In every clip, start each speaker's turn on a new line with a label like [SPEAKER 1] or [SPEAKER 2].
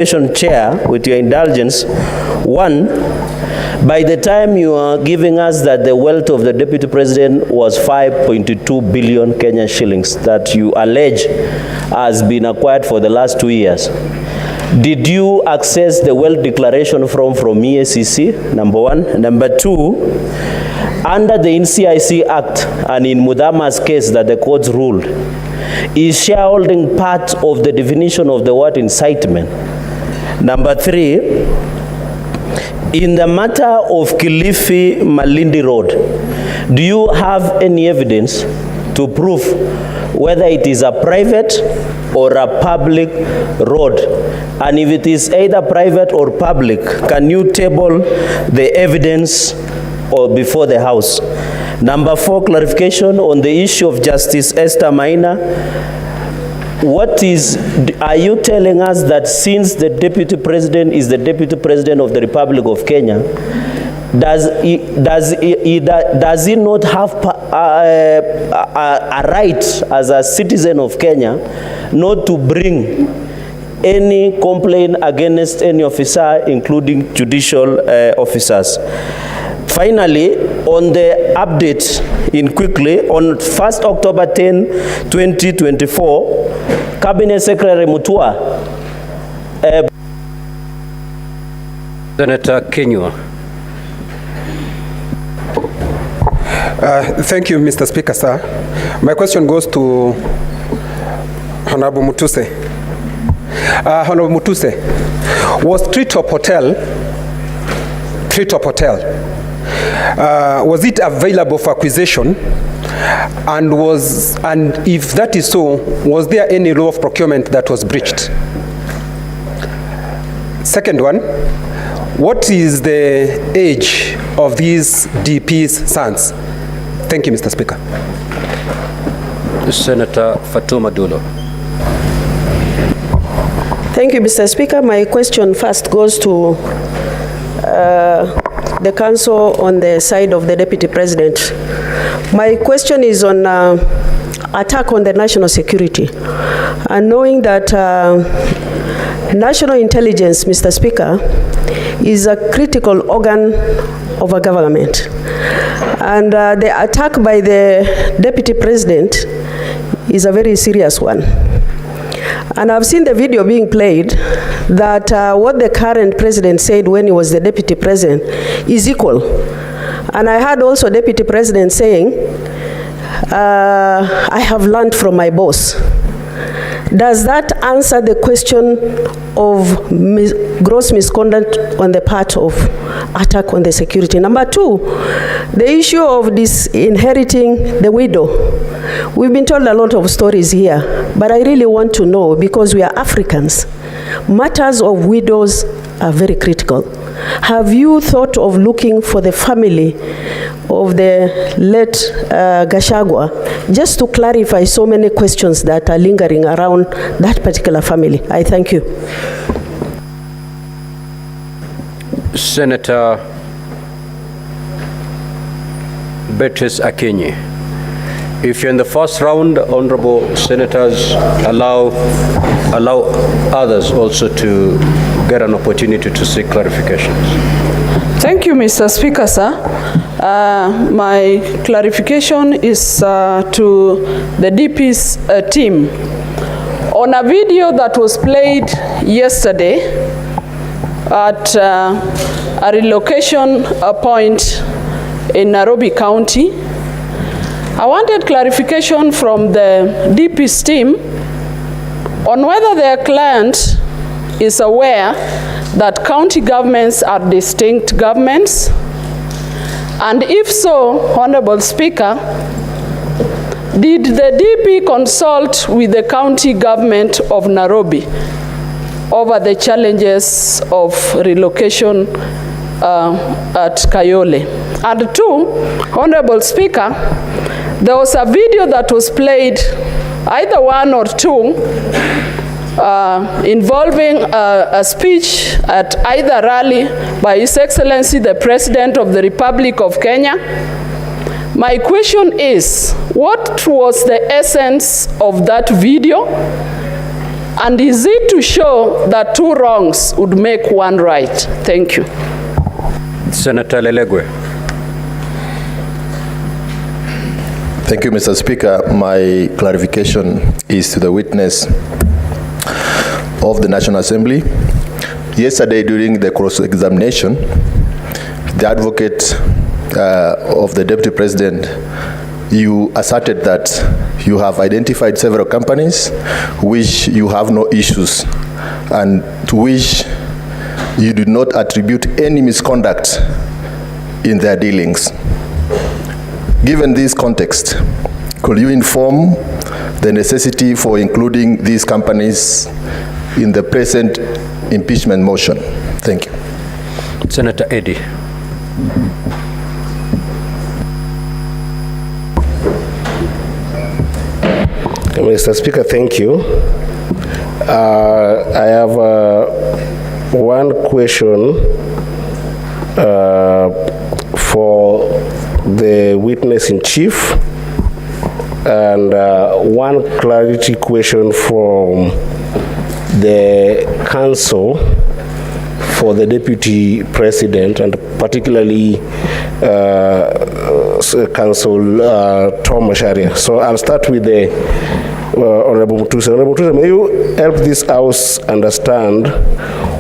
[SPEAKER 1] Chair, with your indulgence, one, by the time you are giving us that the wealth of the Deputy President was 5.2 billion Kenyan shillings that you allege has been acquired for the last 2 years, did you access the wealth declaration from EACC, number one? Number two, under the NCIC Act and in Mudhama's case that the courts ruled, is shareholding part of the definition of the word incitement? Number three, in the matter of Kilifi Malindi Road, do you have any evidence to prove whether it is a private or a public road? And if it is either private or public, can you table the evidence or before the House? Number four, clarification on the issue of Justice Esther Maina. Are you telling us that since the Deputy President is the Deputy President of the Republic of Kenya, does he not have a right as a citizen of Kenya not to bring any complaint against any officer, including judicial officers? Finally, on the update, quickly, on 1st October 10, 2024, Cabinet Secretary Mutua.
[SPEAKER 2] Senator Kenywa.
[SPEAKER 3] Thank you, Mr. Speaker, sir. My question goes to Honorable Mutuse. Honorable Mutuse, was Treetop Hotel, was it available for acquisition? And if that is so, was there any law of procurement that was breached? Second one, what is the age of these DP's sons? Thank you, Mr. Speaker.
[SPEAKER 2] Senator Fatuma Dulo.
[SPEAKER 4] Thank you, Mr. Speaker. My question first goes to the council on the side of the Deputy President. My question is on attack on the national security. And knowing that national intelligence, Mr. Speaker, is a critical organ of a government. And the attack by the Deputy President is a very serious one. And I've seen the video being played that what the current president said when he was the Deputy President is equal. And I heard also Deputy President saying, I have learned from my boss. Does that answer the question of gross misconduct on the part of attack on the security? Number two, the issue of disinheriting the widow. We've been told a lot of stories here, but I really want to know, because we are Africans, matters of widows are very critical. Have you thought of looking for the family of the late Gachagua, just to clarify so many questions that are lingering around that particular family? I thank you.
[SPEAKER 2] Senator Beatrice Akinyi. If you're in the first round, honorable senators, allow others also to get an opportunity to seek clarifications.
[SPEAKER 5] Thank you, Mr. Speaker, sir. My clarification is to the DP's team. On a video that was played yesterday at a relocation point in Nairobi County, I wanted clarification from the DP's team on whether their client is aware that county governments are distinct governments, and if so, Honorable Speaker, did the DP consult with the county government of Nairobi over the challenges of relocation at Kayole? And two, Honorable Speaker, there was a video that was played, either one or two, involving a speech at either rally by His Excellency the President of the Republic of Kenya. My question is, what was the essence of that video? And is it to show that two wrongs would make one right? Thank you.
[SPEAKER 2] Senator Lelegwe.
[SPEAKER 6] Thank you, Mr. Speaker. My clarification is to the witness of the National Assembly. Yesterday, during the cross-examination, the advocate of the Deputy President, you asserted that you have identified several companies which you have no issues and to which you do not attribute any misconduct in their dealings. Given this context, could you inform the necessity for including these companies in the present impeachment motion? Thank you.
[SPEAKER 2] Senator Eddy.
[SPEAKER 7] Mr. Speaker, thank you. I have one question for the witness in chief and one clarity question from the counsel for the Deputy President, and particularly Counsel Tom Macharia. So I'll start with the Honorable Mutuse. Honorable Mutuse, may you help this House understand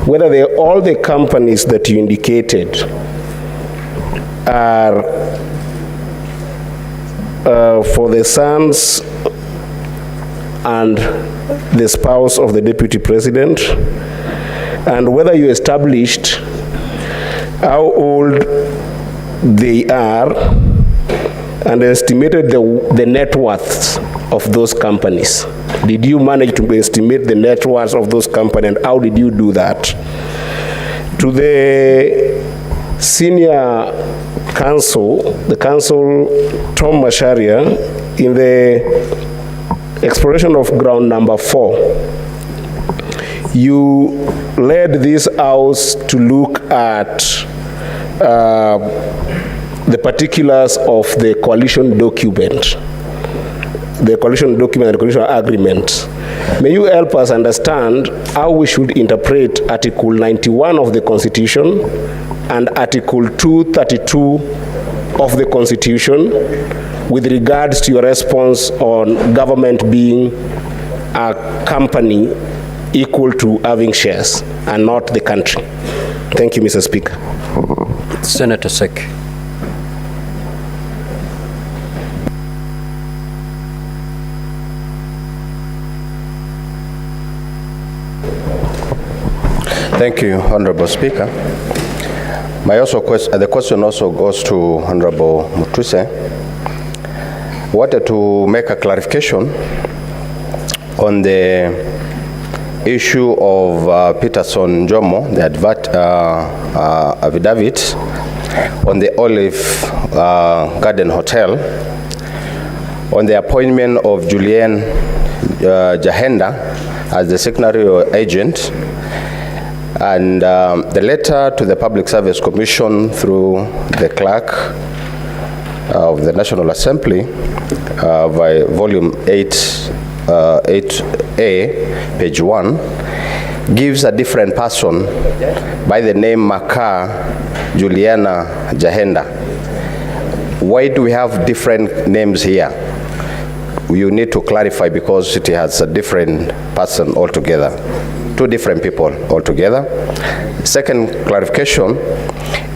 [SPEAKER 7] whether all the companies that you indicated are for the sons and the spouse of the Deputy President, and whether you established how old they are and estimated the net worths of those companies. Did you manage to estimate the net worths of those companies, and how did you do that? To the senior counsel, the counsel Tom Macharia, in the exploration of ground number 4, you led this House to look at the particulars of the coalition document, and the coalition agreement. May you help us understand how we should interpret Article 91 of the Constitution and Article 232 of the Constitution with regards to your response on government being a company equal to having shares and not the country. Thank you, Mr. Speaker.
[SPEAKER 2] Senator Sek.
[SPEAKER 8] Thank you, Honorable Speaker. The question also goes to Honorable Mutuse. Wanted to make a clarification on the issue of Peterson Jomo, the affidavit on the Olive Garden Hotel, on the appointment of Julian Jahenda as the secretary or agent, and the letter to the Public Service Commission through the clerk of the National Assembly by volume 8A, page 1, gives a different person by the name Maka Juliana Jahenda. Why do we have different names here? You need to clarify, because it has a different person altogether. Two different people altogether. Second clarification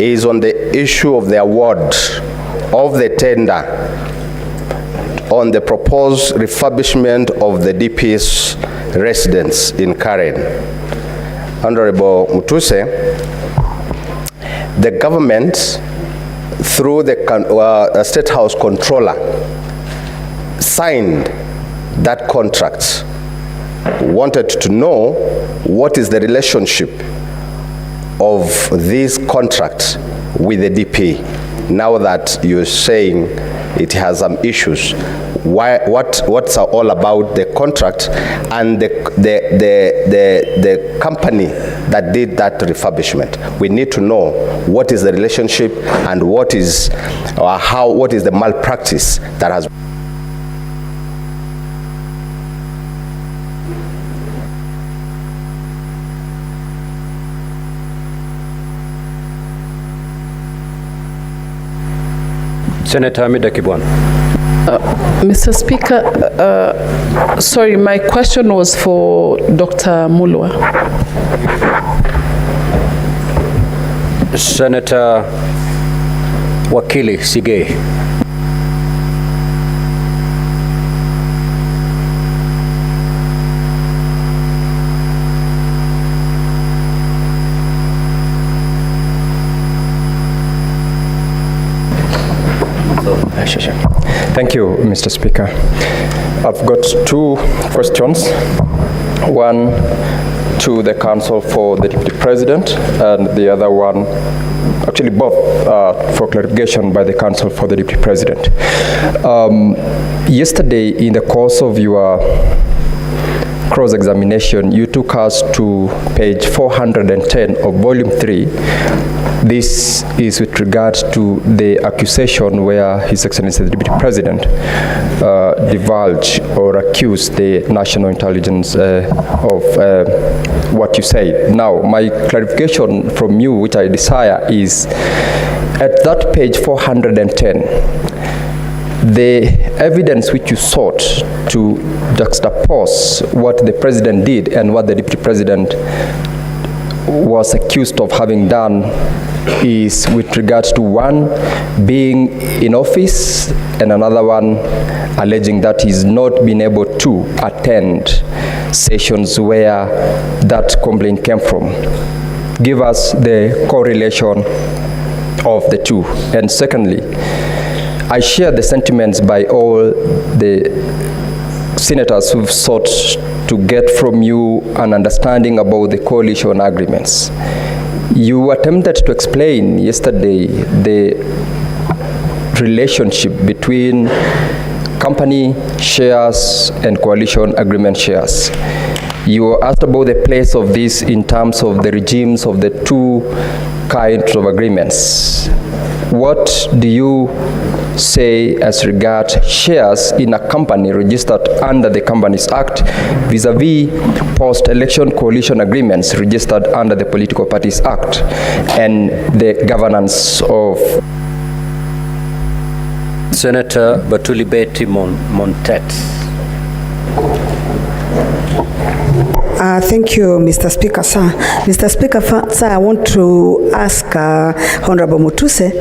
[SPEAKER 8] is on the issue of the award of the tender on the proposed refurbishment of the DP's residence in Karen. Honorable Mutuse, the government, through the State House Controller, signed that contract. Wanted to know what is the relationship of this contract with the DP, now that you're saying it has some issues. What's all about the contract and the company that did that refurbishment? We need to know what is the relationship and what is the malpractice that has.
[SPEAKER 2] Senator Hamida Kibwana.
[SPEAKER 5] Mr. Speaker, sorry, my question was for Dr. Mulwa.
[SPEAKER 2] Senator Wakili Sige.
[SPEAKER 9] Thank you, Mr. Speaker. I've got two questions. One to the Council for the Deputy President, and the other one, actually both for clarification by the Council for the Deputy President. Yesterday, in the course of your cross-examination, you took us to page 410 of Volume 3. This is with regard to the accusation where His Excellency the Deputy President divulged or accused the national intelligence of what you said. Now, my clarification from you, which I desire, is at that page 410, the evidence which you sought to juxtapose what the President did and what the Deputy President was accused of having done is with regards to one being in office and another one alleging that he's not been able to attend sessions where that complaint came from. Give us the correlation of the two. And secondly, I share the sentiments by all the senators who've sought to get from you an understanding about the coalition agreements. You attempted to explain yesterday the relationship between company shares and coalition agreement shares. You were asked about the place of this in terms of the regimes of the two kinds of agreements. What do you say as regards shares in a company registered under the Companies Act vis-a-vis post-election coalition agreements registered under the Political Parties Act and the governance of?
[SPEAKER 2] Senator Batuli Betty Montet.
[SPEAKER 10] Thank you, Mr. Speaker, sir. Mr. Speaker, sir, I want to ask Honorable Mutuse,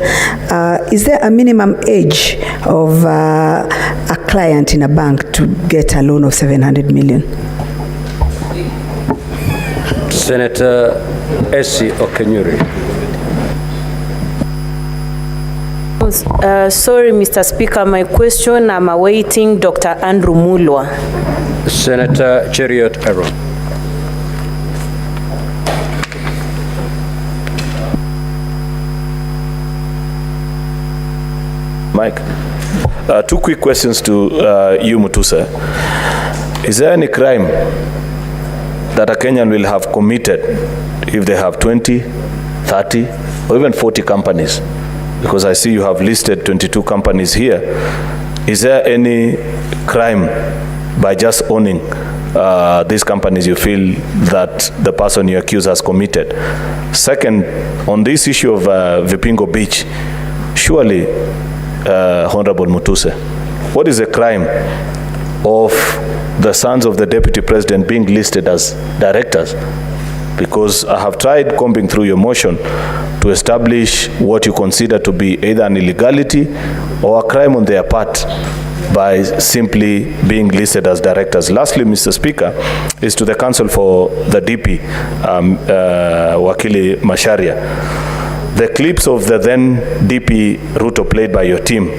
[SPEAKER 10] is there a minimum age of a client in a bank to get a loan of 700 million?
[SPEAKER 2] Senator Essie Okenyuri.
[SPEAKER 11] Sorry, Mr. Speaker, my question, I'm awaiting Dr. Andrew Mulwa.
[SPEAKER 2] Senator Cheruiyot Aaron.
[SPEAKER 12] Mike, two quick questions to you, Mutuse. Is there any crime that a Kenyan will have committed if they have 20, 30, or even 40 companies? Because I see you have listed 22 companies here. Is there any crime by just owning these companies you feel that the person you accuse has committed? Second, on this issue of Vipingo Beach, surely, Honorable Mutuse, what is the crime of the sons of the Deputy President being listed as directors? Because I have tried combing through your motion to establish what you consider to be either an illegality or a crime on their part by simply being listed as directors. Lastly, Mr. Speaker, is to the Council for the DP, Wakili Masharia. The clips of the then DP Ruto played by your team,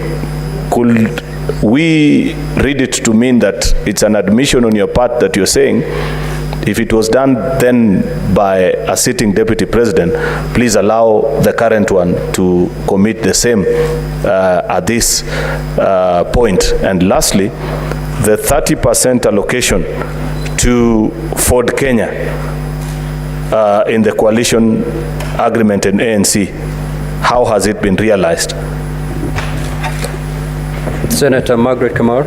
[SPEAKER 12] could we read it to mean that it's an admission on your part that you're saying if it was done then by a sitting Deputy President, please allow the current one to commit the same at this point? And lastly, the 30% allocation to Ford Kenya in the coalition agreement in ANC, how has it been realized?
[SPEAKER 2] Senator Margaret Kamar.